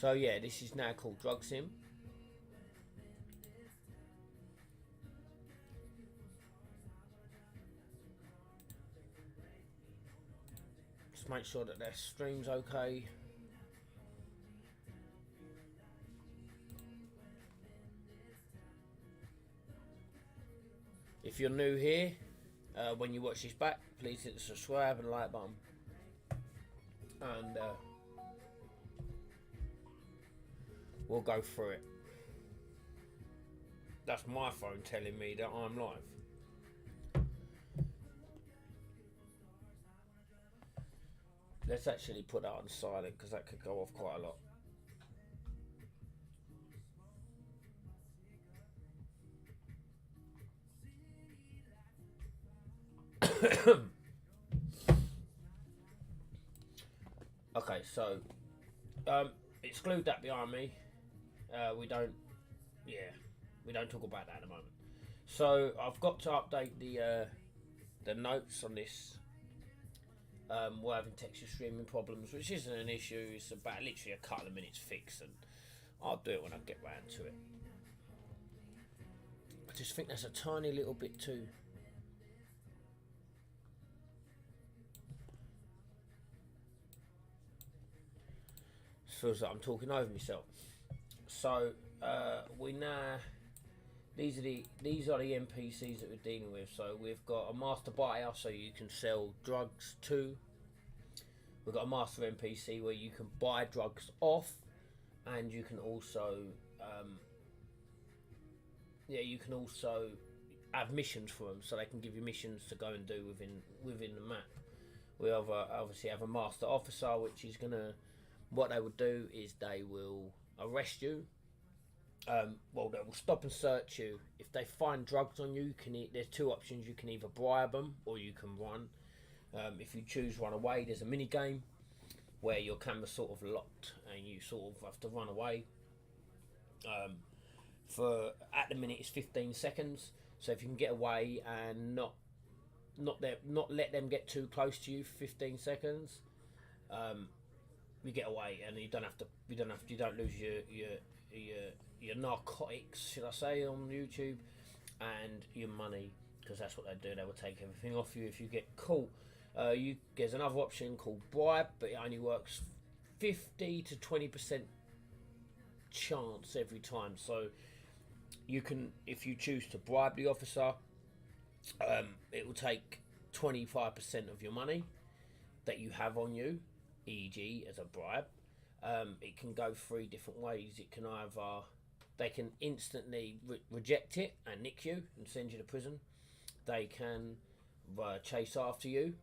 So yeah, this is now called Drug Sim. Just make sure that their stream's okay. If you're new here, when you watch this back, please hit the subscribe and like button. And we'll go through it. That's my phone telling me that I'm live. Let's actually put that on silent because that could go off quite a lot. Okay, so exclude that behind me. We don't talk about that at the moment. So I've got to update the notes on this. We're having texture streaming problems, which isn't an issue. It's about literally a couple of minutes fix, and I'll do it when I get round to it. I just think that's a tiny little bit too. Feels like I'm talking over myself. So we now these are the NPCs that we're dealing with. So we've got a master buyer, so you can sell drugs to. We've got a master NPC where you can buy drugs off, and you can also have missions for them, so they can give you missions to go and do within the map. We obviously have a master officer, which is gonna. What they will do is they will arrest you. They will stop and search you. If they find drugs on you, there's two options. You can either bribe them or you can run. If you choose run away, there's a mini game where your camera's sort of locked and you sort of have to run away. For at the minute it's 15 seconds. So if you can get away and not let them get too close to you for 15 seconds. You get away and you don't lose your narcotics, should I say, on YouTube, and your money, because that's what they do. They will take everything off you if you get caught. There's another option called bribe, but it only works 50 to 20% chance every time. So you can, if you choose to bribe the officer, it will take 25% of your money that you have on you, e.g. as a bribe. It can go three different ways. It can either, they can instantly reject it and nick you and send you to prison. They can chase after you,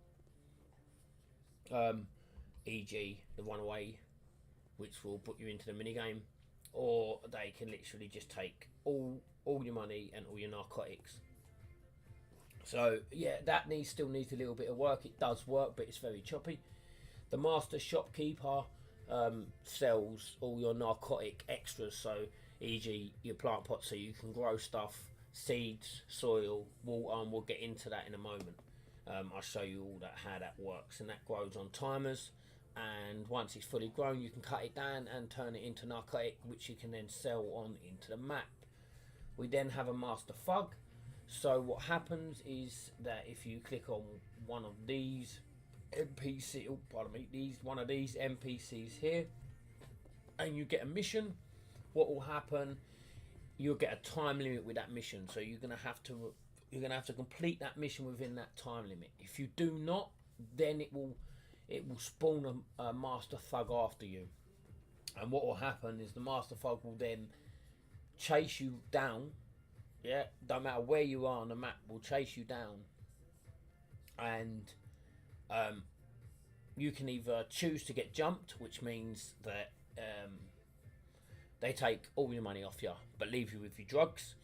e.g. the runaway, which will put you into the minigame, or they can literally just take all your money and all your narcotics. So yeah, that still needs a little bit of work. It does work, but it's very choppy. The master shopkeeper sells all your narcotic extras, so e.g. your plant pot, so you can grow stuff, seeds, soil, water, and we'll get into that in a moment. I'll show you all that, how that works, and that grows on timers, and once it's fully grown you can cut it down and turn it into narcotic, which you can then sell on into the map. We then have a master thug. So what happens is that if you click on one of these one of these NPCs here, and you get a mission, what will happen? You'll get a time limit with that mission. So you're gonna have to complete that mission within that time limit. If you do not, then it will spawn a master thug after you. And what will happen is the master thug will then chase you down. Yeah, don't matter where you are on the map, will chase you down, and you can either choose to get jumped, which means that they take all your money off you but leave you with your drugs,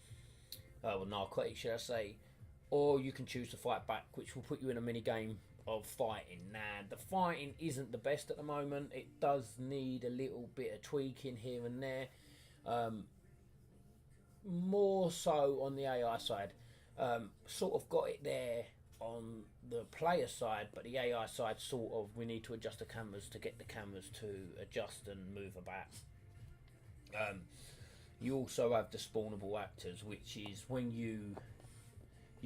or narcotics should I say, or you can choose to fight back, which will put you in a mini game of fighting. Now the fighting isn't the best at the moment. It does need a little bit of tweaking here and there, more so on the AI side. Sort of got it there on the player side, but the AI side sort of, we need to adjust the cameras to get the cameras to adjust and move about. You also have the spawnable actors, which is when you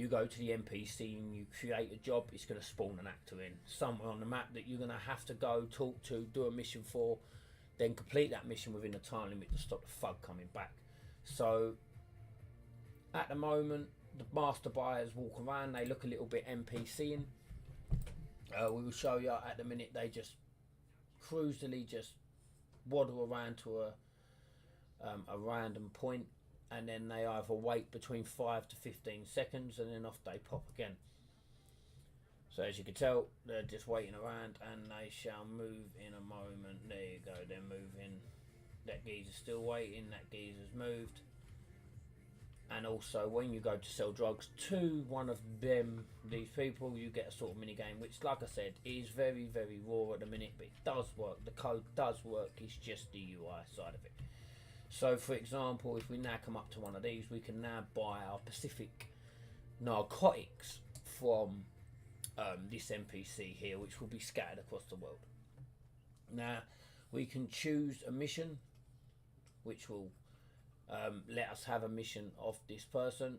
go to the NPC and you create a job, it's going to spawn an actor in somewhere on the map that you're going to have to go talk to, do a mission for, then complete that mission within a time limit to stop the FUD coming back. So at the moment, the master buyers walk around, they look a little bit NPCing. We will show you at the minute they just cruisily just waddle around to a random point, and then they either wait between 5 to 15 seconds and then off they pop again. So as you can tell, they're just waiting around, and they shall move in a moment. There you go, they're moving. That geezer's still waiting, that geezer's moved. And also when you go to sell drugs to one of them, these people, you get a sort of mini game, which like I said is very, very raw at the minute, but it does work. The code does work, it's just the UI side of it. So for example, if we now come up to one of these, we can now buy our Pacific narcotics from this NPC here, which will be scattered across the world. Now we can choose a mission which will let us have a mission of this person.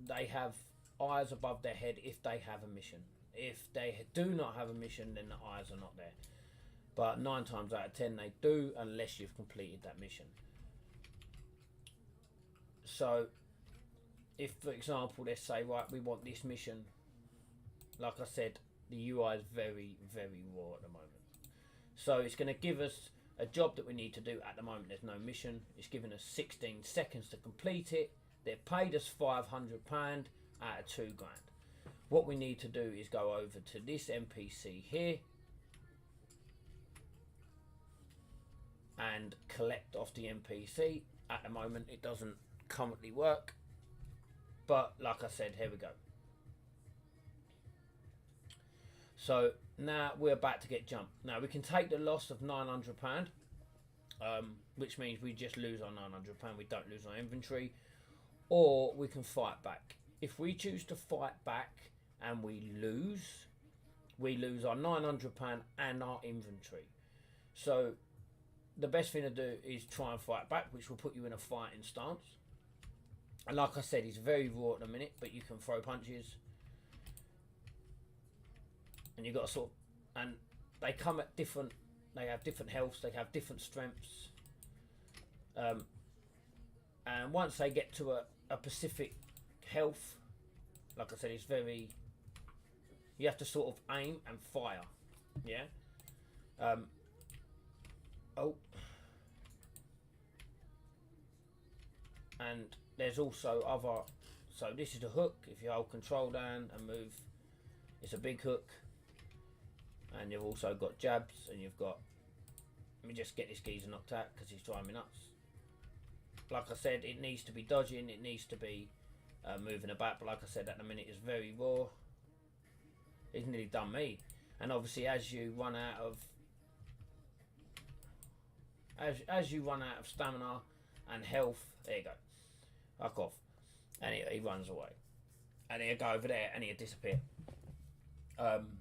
They have eyes above their head if they have a mission. If they do not have a mission, then the eyes are not there. But 9 times out of 10 they do, unless you've completed that mission. So if for example, let's say, right, we want this mission, like I said, the UI is very, very raw at the moment. So it's going to give us a job that we need to do. At the moment there's no mission. It's given us 16 seconds to complete it. They've paid us £500 out of £2 grand. What we need to do is go over to this NPC here and collect off the NPC. At the moment it doesn't currently work, but like I said, here we go. So now we're about to get jumped. Now we can take the loss of £900, which means we just lose our £900, we don't lose our inventory, or we can fight back. If we choose to fight back and we lose our £900 and our inventory. So the best thing to do is try and fight back, which will put you in a fighting stance. And like I said, it's very raw at the minute, but you can throw punches. And you've got to sort of, and they come at different, they have different healths, they have different strengths. And once they get to a specific health, like I said, it's very, you have to sort of aim and fire. Yeah. And there's also other, so this is the hook. If you hold control down and move, it's a big hook. And you've also got jabs, and you've got, let me just get this geezer knocked out because he's driving me nuts. Like I said, it needs to be dodging, it needs to be moving about, but like I said, at the minute it's very raw. It's nearly done me. And obviously as you run out of as you run out of stamina and health, there you go, fuck off, and he runs away, and he'll go over there and he'll disappear.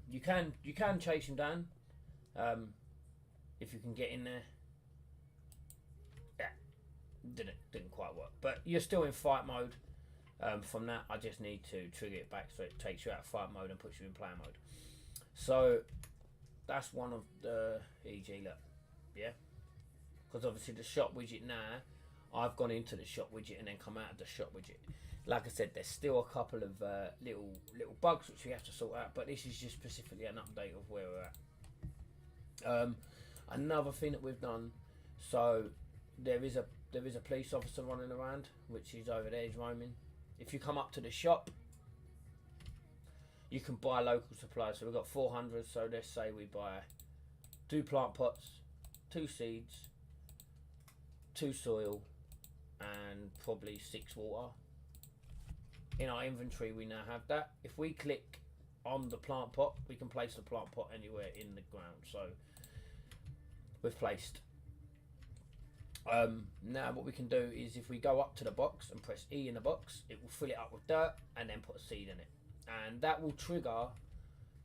You can chase him down if you can get in there. Yeah, didn't quite work, but you're still in fight mode. From that, I just need to trigger it back so it takes you out of fight mode and puts you in player mode. So that's one of the EG, look, yeah, because obviously the shop widget now, I've gone into the shop widget and then come out of the shop widget. Like I said, there's still a couple of little bugs which we have to sort out, but this is just specifically an update of where we're at. Another thing that we've done, so there is a police officer running around, which is over there, he's roaming. If you come up to the shop, you can buy local supplies. So we've got 400, so let's say we buy 2 plant pots, 2 seeds, 2 soil, and probably 6 water. In our inventory we now have that. If we click on the plant pot, we can place the plant pot anywhere in the ground. So we've placed. Now what we can do is if we go up to the box and press E in the box, it will fill it up with dirt and then put a seed in it, and that will trigger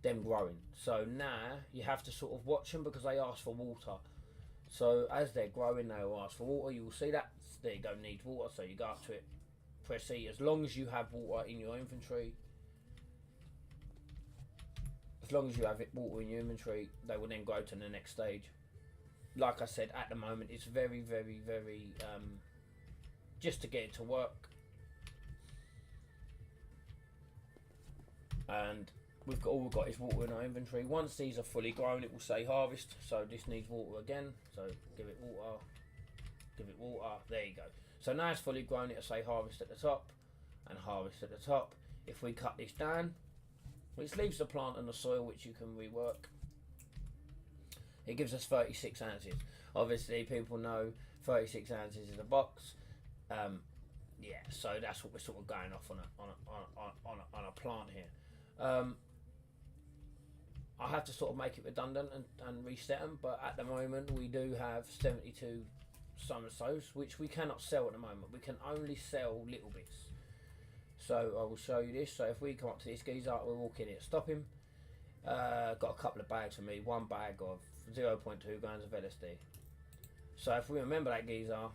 them growing. So now you have to sort of watch them because they ask for water. So as they're growing, they will ask for water. You will see that. There you go, needs water. So you go up to it, press E. As long as you have water in your inventory, water in your inventory, they will then go to the next stage. Like I said, at the moment, it's very, very, very just to get it to work. And all we've got is water in our inventory. Once these are fully grown, it will say harvest. So this needs water again. So give it water. Give it water. There you go. So now it's fully grown. It'll say harvest at the top and harvest at the top. If we cut this down, which leaves the plant and the soil, which you can rework, it gives us 36 ounces. Obviously, people know 36 ounces is a box. Yeah, so that's what we're sort of going off on a plant here. I have to sort of make it redundant and reset them, but at the moment we do have 72 summer sows, which we cannot sell at the moment. We can only sell little bits. So I will show you this. So if we come up to this geezer, we'll walk in here, stop him. Got a couple of bags for me, one bag of 0.2 grams of LSD. So if we remember that geezer,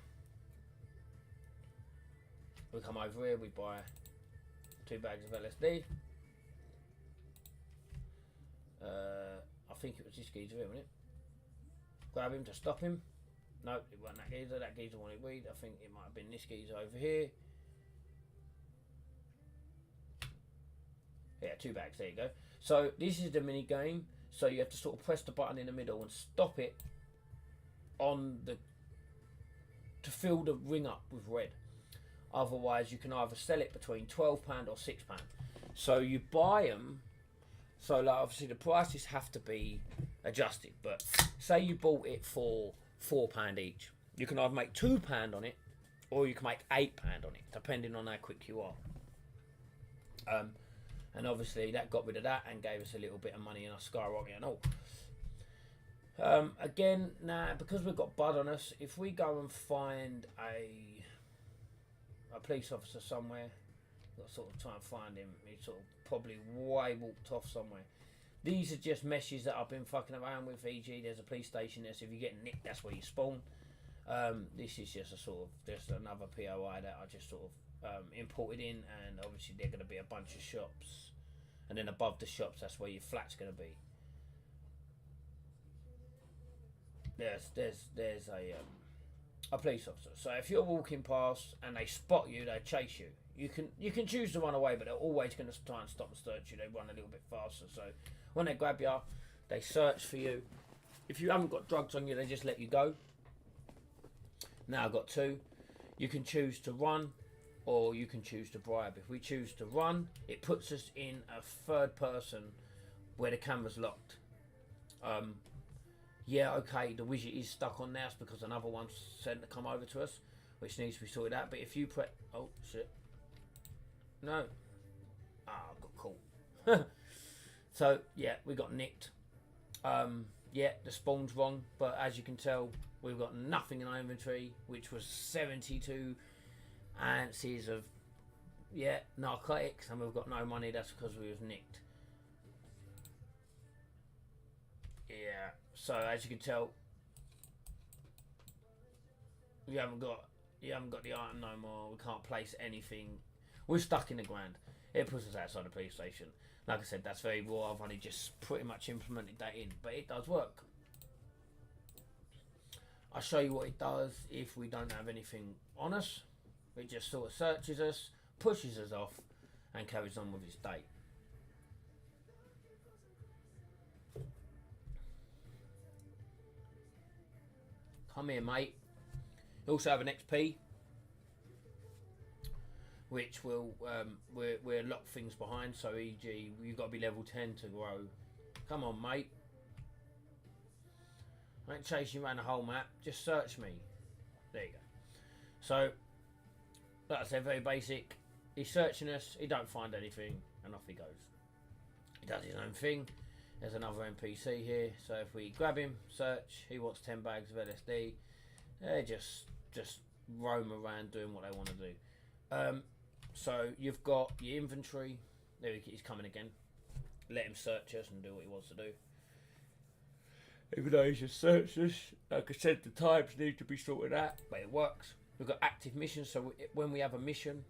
we come over here, we buy 2 bags of LSD. I think it was this geezer here, wasn't it? Grab him to stop him. No, it wasn't that geezer. That geezer wanted weed. I think it might have been this geezer over here. Yeah, 2 bags. There you go. So this is the mini game. So you have to sort of press the button in the middle and stop it on the to fill the ring up with red. Otherwise, you can either sell it between £12 or £6. So you buy them. So like obviously the prices have to be adjusted. But say you bought it for £4 each. You can either make £2 on it, or you can make £8 on it, depending on how quick you are. And obviously that got rid of that and gave us a little bit of money and a skyrocket and all. Again, now because we've got Bud on us, if we go and find a police officer somewhere, got to sort of try and find him. He's sort of probably way walked off somewhere. These are just meshes that I've been fucking around with. E.g., there's a police station there, so if you get nicked, that's where you spawn. This is just just another POI that I just sort of imported in, and obviously they're going to be a bunch of shops, and then above the shops, that's where your flat's going to be. There's a police officer. So if you're walking past and they spot you, they chase you. You can choose to run away, but they're always going to try and stop and search you. They run a little bit faster. So when they grab you, they search for you. If you haven't got drugs on you, they just let you go. Now I've got 2. You can choose to run, or you can choose to bribe. If we choose to run, it puts us in a third person where the camera's locked. Yeah, okay, the widget is stuck on now because another one's sent to come over to us, which needs to be sorted out. But if you press... Oh, shit. No. Ah, I got caught. So, yeah, we got nicked. Yeah, the spawn's wrong, but as you can tell, we've got nothing in our inventory, which was 72 ounces of, yeah, narcotics, and we've got no money. That's because we was nicked. Yeah, so as you can tell, you haven't got the item no more. We can't place anything. We're stuck in the ground. It puts us outside the police station. Like I said, that's very raw. I've only just pretty much implemented that in, but it does work. I'll show you what it does if we don't have anything on us. It just sort of searches us, pushes us off, and carries on with its day. Come here, mate. You also have an XP, which will we'll lock things behind. So, e.g., you've got to be level 10 to grow. Come on, mate. I ain't chasing you around the whole map. Just search me. There you go. So, like I said, very basic. He's searching us. He don't find anything, and off he goes. He does his own thing. There's another NPC here. So if we grab him, search. He wants 10 bags of LSD. They just roam around doing what they want to do. So you've got your inventory. There he's coming again. Let him search us and do what he wants to do. Even though it's just searchless, like I said, the times need to be sorted out, but it works. We've got active missions, so when we have a mission,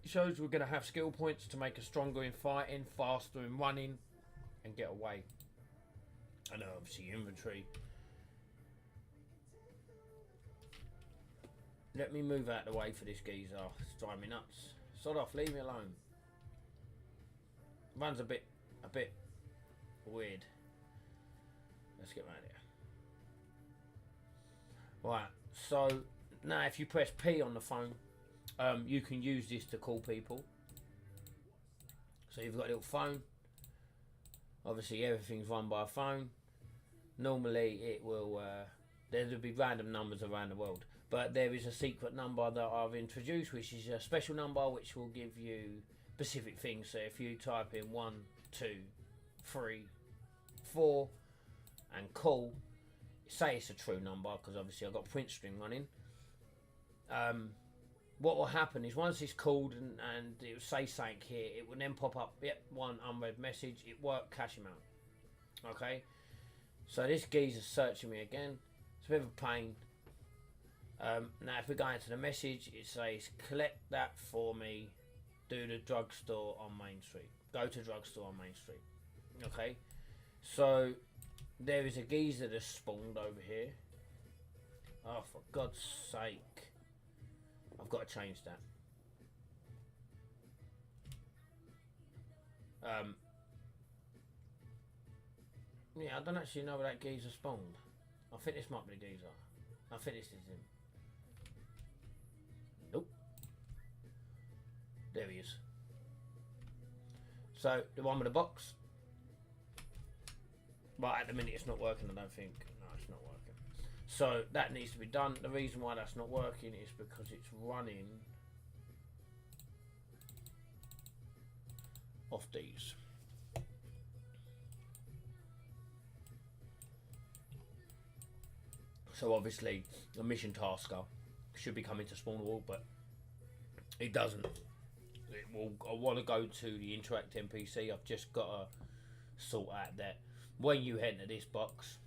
it shows we're going to have skill points to make us stronger in fighting, faster in running, and get away. And obviously inventory. Let me move out the way for this geezer. It's driving me nuts. Sod off, leave me alone. Runs a bit weird. Let's get around here. Right, so now if you press P on the phone, you can use this to call people. So you've got a little phone. Obviously everything's run by a phone. Normally it will, there'll be random numbers around the world. But there is a secret number that I've introduced, which is a special number which will give you specific things. So if you type in 1, 2, 3, 4 and call, say it's a true number, because obviously I've got print string running. What will happen is once it's called and it will say something here, it will then pop up, yep, one unread message, it worked, cash him out. Okay, so this geezer's searching me again. It's a bit of a pain. Now if we go into the message, it says collect that for me, do the drugstore on Main Street, go to drugstore on Main Street. Okay, so there is a geezer that's spawned over here. Oh, for God's sake, I've got to change that. Yeah, I don't actually know where that geezer spawned. I think this might be the geezer. I think this is him. Nope. There he is. So, the one with the box. But at the minute it's not working, I don't think. No, it's not working. So, that needs to be done. The reason why that's not working is because it's running off these. So obviously a mission tasker should be coming to spawn wall, but it doesn't. It will. I want to go to the interact NPC. I've just got to sort out that when you enter this box.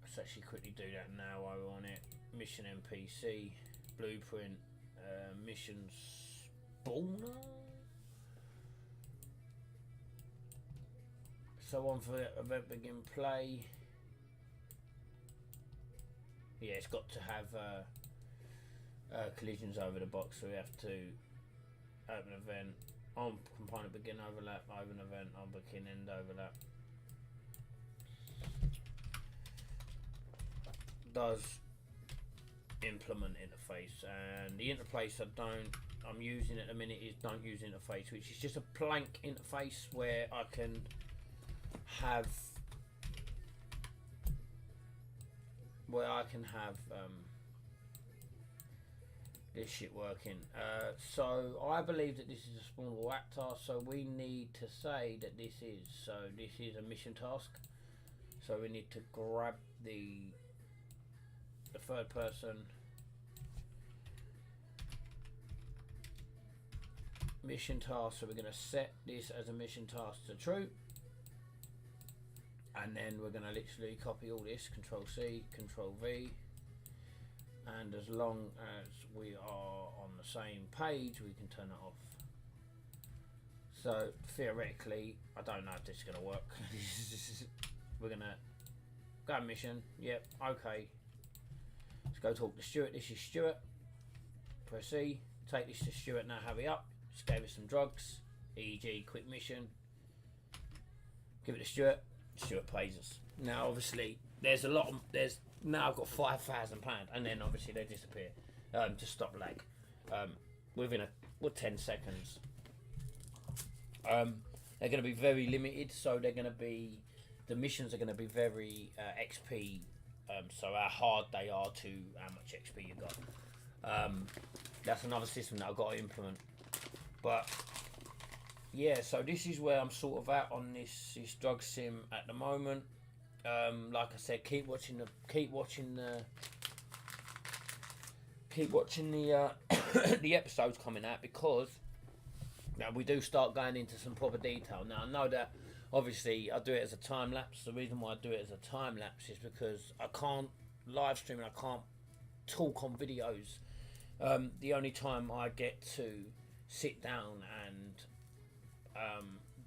Let's actually quickly do that now while we're on it. Mission NPC, blueprint, mission spawner. So on for event begin play. Yeah, it's got to have collisions over the box, so we have to open event, on component begin overlap, open event, on begin end overlap. Does implement interface, and the interface I'm using at the minute is don't use interface, which is just a blank interface where I can have this shit working. So I believe that this is a spawnable actor, so we need to say that this is a mission task. So we need to grab the third person mission task, so we're going to set this as a mission task to true. And then we're going to literally copy all this, Control C, Control V, and as long as we are on the same page, we can turn it off. So theoretically, I don't know if this is going to work. We're going to go mission, yep, okay. Let's go talk to Stuart. This is Stuart. Press C, take this to Stuart, now hurry up. Just gave us some drugs, e.g. quick mission. Give it to Stuart. Stuart pays us. Now obviously there's now I've got £5,000, and then obviously they disappear to stop lag within 10 seconds. They're going to be very limited, so they're going to be, the missions are going to be very XP, so how hard they are to how much XP you got. That's another system that I've got to implement. But yeah, so this is where I'm sort of at on this drug sim at the moment. Like I said, keep watching the the episodes coming out, because Now we do start going into some proper detail. Now I know that obviously I do it as a time lapse. The reason why I do it as a time lapse is because I can't live stream and I can't talk on videos. The only time I get to sit down and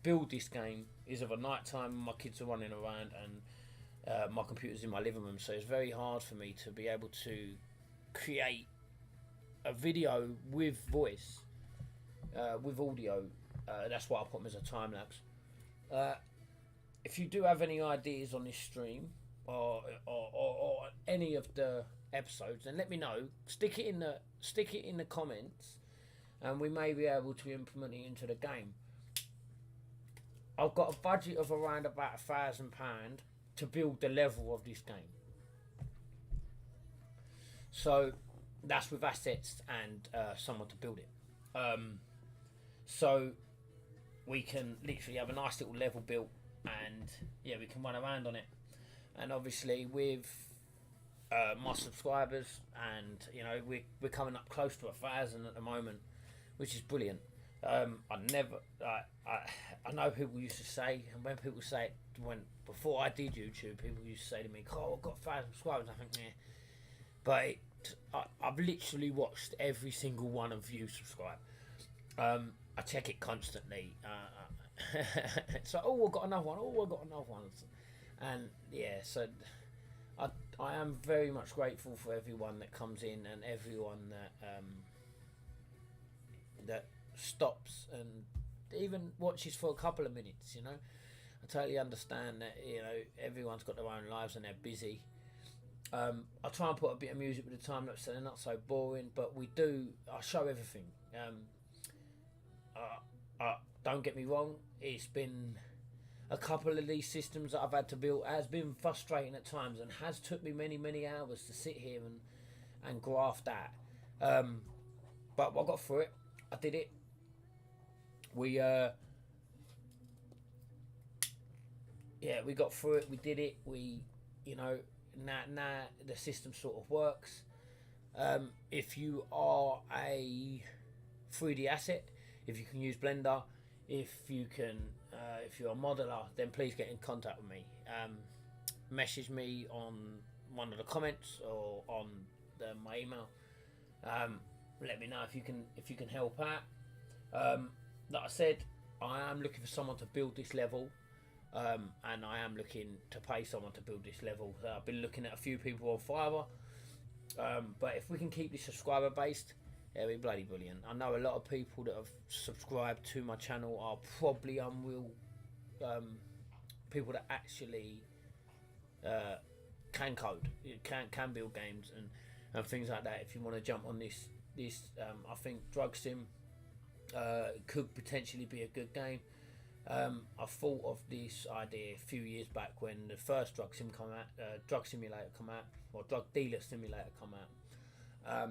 build this game is of a night time. My kids are running around and my computer's in my living room, so it's very hard for me to be able to create a video with voice, with audio. That's why I put them as a time lapse. If you do have any ideas on this stream or any of the episodes, then let me know. Stick it in the comments, and we may be able to implement it into the game. I've got a budget of around about £1,000 to build the level of this game. So that's with assets and someone to build it. So we can literally have a nice little level built, and yeah, we can run around on it. And obviously with my subscribers, and you know, we're coming up close to 1,000 at the moment, which is brilliant. I know people used to say, and when people say it, before I did YouTube, people used to say to me, "Oh, I've got 1,000 subscribers." I think, yeah, but I've literally watched every single one of you subscribe. I check it constantly. It's like, oh, I've got another one. Oh, I've got another one. And yeah, so I am very much grateful for everyone that comes in and everyone that stops and even watches for a couple of minutes. You know, I totally understand that, you know, everyone's got their own lives and they're busy. I try and put a bit of music with the time lapse so they're not so boring, but I show everything. Don't get me wrong, it's been a couple of these systems that I've had to build has been frustrating at times and has took me many hours to sit here and graft that. But I got through it. I did it. We got through it. We did it. Now the system sort of works. If you are a 3D asset, if you can use Blender, if you're a modeler, then please get in contact with me. Message me on one of the comments or on my email. Let me know if you can help out. Like I said, I am looking for someone to build this level, and I am looking to pay someone to build this level. I've been looking at a few people on Fiverr, but if we can keep this subscriber based, it'll be bloody brilliant. I know a lot of people that have subscribed to my channel are probably unreal people that actually can code, can build games and things like that. If you want to jump on this, I think Drug Sim could potentially be a good game. I thought of this idea a few years back when the first Drug Simulator come out, or Drug Dealer Simulator come out,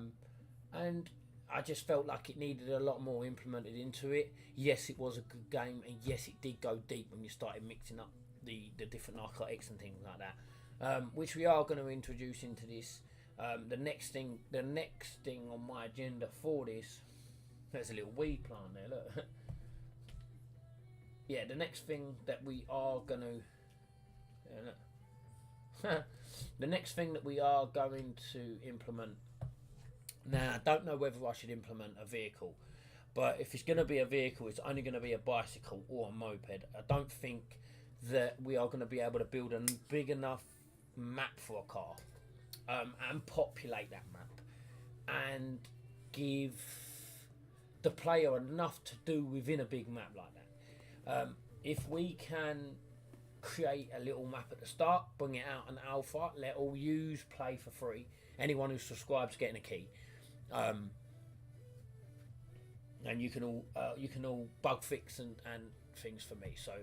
and I just felt like it needed a lot more implemented into it. Yes, it was a good game, and yes, it did go deep when you started mixing up the different narcotics and things like that, which we are going to introduce into this. The next thing on my agenda for this, there's a little weed plant there, look. Yeah, the next thing that we are going to the next thing that we are going to implement. Now, I don't know whether I should implement a vehicle, but if it's going to be a vehicle, it's only going to be a bicycle or a moped. I don't think that we are going to be able to build a big enough map for a car, and populate that map and give the player enough to do within a big map like that. If we can create a little map at the start, bring it out an alpha, let all use play for free. Anyone who subscribes getting a key, and you can all bug fix and things for me. So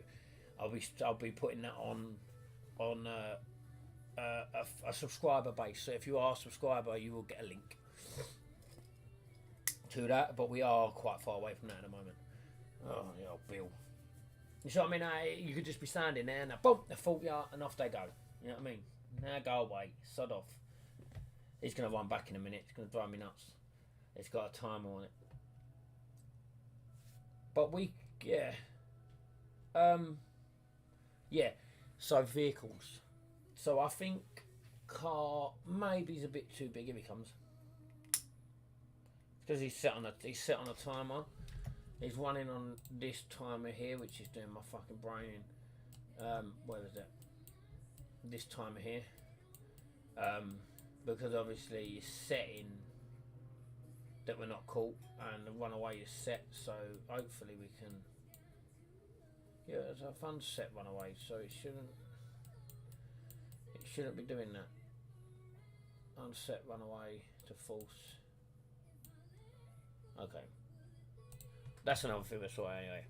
I'll be putting that on a subscriber base. So if you are a subscriber, you will get a link to that. But we are quite far away from that at the moment. Oh, yeah, Bill. You see what I mean? You could just be standing there and boom, they fault you and off they go. You know what I mean? Now go away, sod off. He's going to run back in a minute. It's going to drive me nuts. It's got a timer on it. But we, yeah, um, yeah. So vehicles. So I think car maybe is a bit too big if he comes, because he's set on a timer. He's running on this timer here, which is doing my fucking brain in. Where is it? This timer here. Because obviously it's setting that we're not caught, and the runaway is set, so hopefully we can. Yeah, it's a fun set runaway, so it shouldn't be doing that. Unset runaway to false. Okay, that's another thing I saw anyway.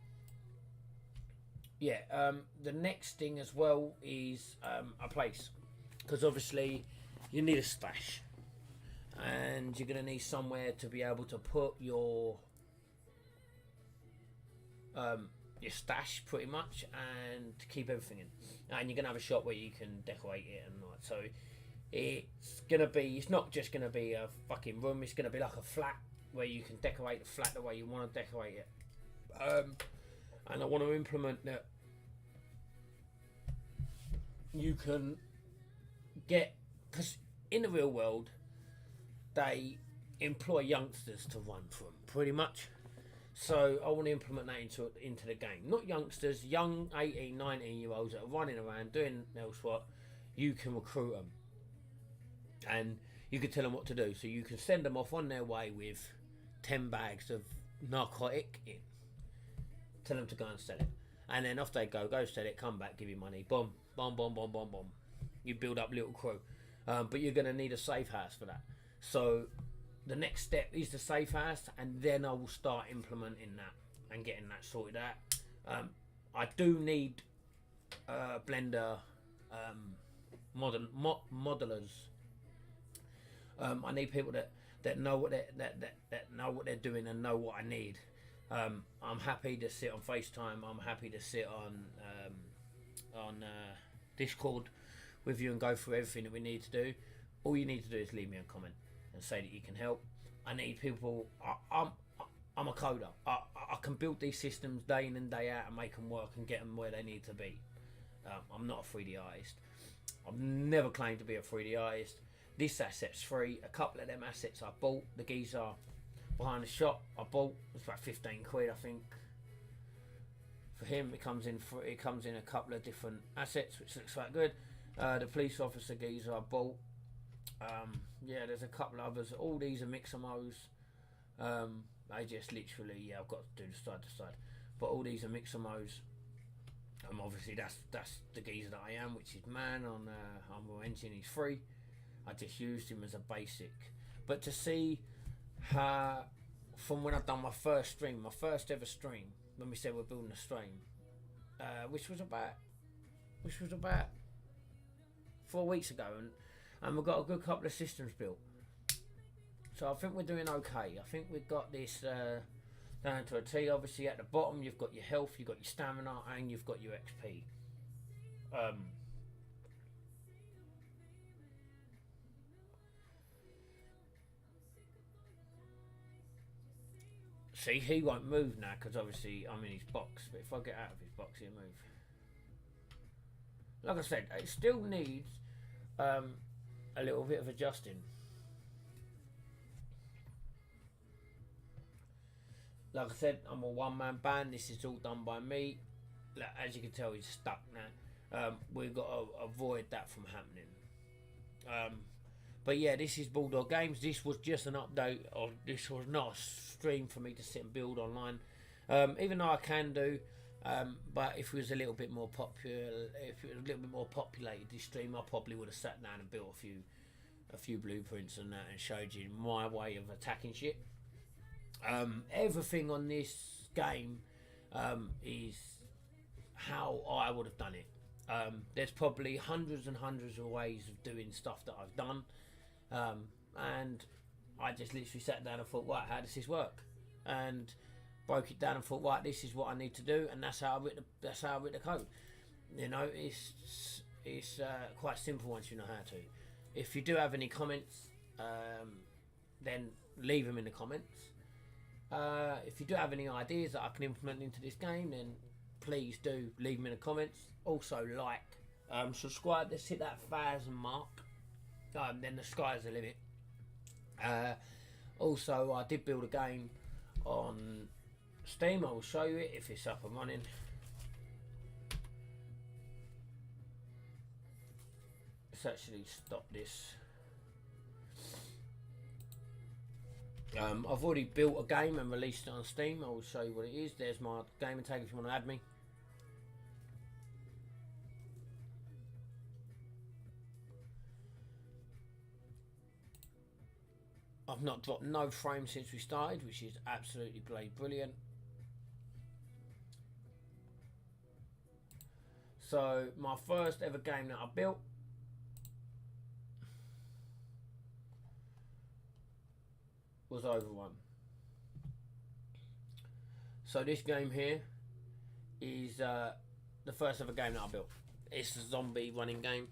Yeah, the next thing as well is a place, because obviously you need a stash, and you're gonna need somewhere to be able to put your stash pretty much, and to keep everything in. And you're gonna have a shop where you can decorate it and like so. It's not just gonna be a fucking room. It's gonna be like a flat where you can decorate the flat the way you want to decorate it. And I want to implement that you can get, because in the real world they employ youngsters to run for them pretty much. So I want to implement that into the game. Not youngsters, young 18, 19 year olds that are running around doing else what. You can recruit them, and you can tell them what to do. So you can send them off on their way with 10 bags of narcotic in. Tell them to go and sell it, and then off they go sell it, come back, give you money, boom, boom, boom, boom, boom, boom. You build up little crew, but you're going to need a safe house for that. So the next step is the safe house, and then I will start implementing that and getting that sorted out. I do need Blender modelers. I need people that know what that know what they're doing and know what I need. I'm happy to sit on FaceTime. I'm happy to sit on Discord with you and go through everything that we need to do. All you need to do is leave me a comment and say that you can help. I need people. I'm a coder. I can build these systems day in and day out and make them work and get them where they need to be. I'm not a 3D artist. I've never claimed to be a 3D artist. This asset's free. A couple of them assets I bought. The geezer behind the shop I bought. It's about 15 quid, I think. For him, it comes in a couple of different assets, which looks quite good. The police officer geezer I bought. Yeah, there's a couple of others. All these are Mixamos. They just literally, I've got to do the side to side. But all these are Mixamos. Obviously that's the geezer that I am, which is man on Unreal Engine. He's free. I just used him as a basic. But to see how, from when I've done my first ever stream, when we said we're building a stream, which was about 4 weeks ago, and we've got a good couple of systems built. So I think we're doing okay. I think we've got this down to a T. Obviously at the bottom you've got your health, you've got your stamina, and you've got your XP. See, he won't move now because obviously I'm in his box, but if I get out of his box he'll move. Like I said, it still needs a little bit of adjusting. Like I said, I'm a one-man band. This is all done by me. As you can tell, he's stuck now. We've got to avoid that from happening. But yeah, this is Bulldog Games. This was just an update, or this was not a stream for me to sit and build online. Even though I can do, but if it was a little bit more popular, if it was a little bit more populated, this stream, I probably would have sat down and built a few blueprints and that, and showed you my way of attacking shit. Everything on this game is how I would have done it. There's probably hundreds and hundreds of ways of doing stuff that I've done, and I just literally sat down and thought, right, how does this work? And broke it down and thought, right, this is what I need to do, and that's how I wrote the code. You know, it's quite simple once you know how to. If you do have any comments, then leave them in the comments. If you do have any ideas that I can implement into this game, then please do leave them in the comments. Also like, subscribe. Let's hit that 1,000 mark. Then the sky's the limit. Also, I did build a game on Steam. I will show you it if it's up and running. Let's actually stop this. I've already built a game and released it on Steam. I will show you what it is. There's my gaming tag if you want to add me. I've not dropped no frames since we started, which is absolutely brilliant. So my first ever game that I built was Overrun. So this game here is the first ever game that I built. It's a zombie running game.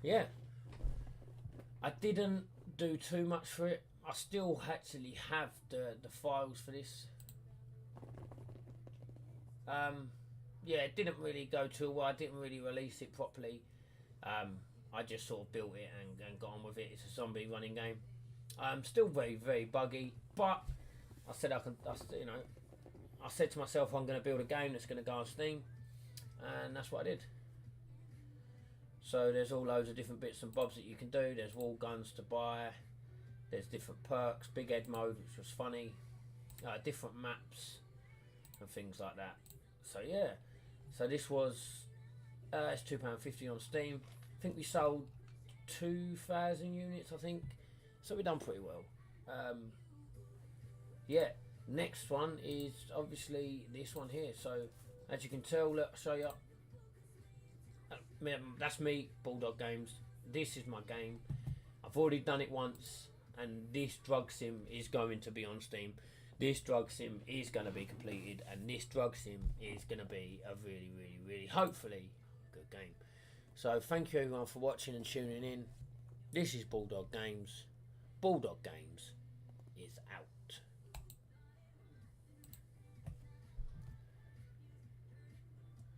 Yeah, I didn't do too much for it. I still actually have the files for this. Yeah, it didn't really go too well. I didn't really release it properly. I just sort of built it and got on with it. It's a zombie running game. Still very buggy, but I said I said to myself I'm going to build a game that's going to go on Steam, and that's what I did. So there's all loads of different bits and bobs that you can do. There's wall guns to buy. There's different perks, big head mode, which was funny, different maps and things like that. So yeah, so this was it's £2.50 on Steam. I think we sold 2,000 units, I think. So we've done pretty well. Yeah, next one is obviously this one here. So as you can tell, look, I'll show you. That's me, Bulldog Games. This is my game. I've already done it once, and this drug sim is going to be on Steam. This drug sim is going to be completed, and this drug sim is going to be a really, hopefully, good game. So thank you everyone for watching and tuning in. This is Bulldog Games. Bulldog Games.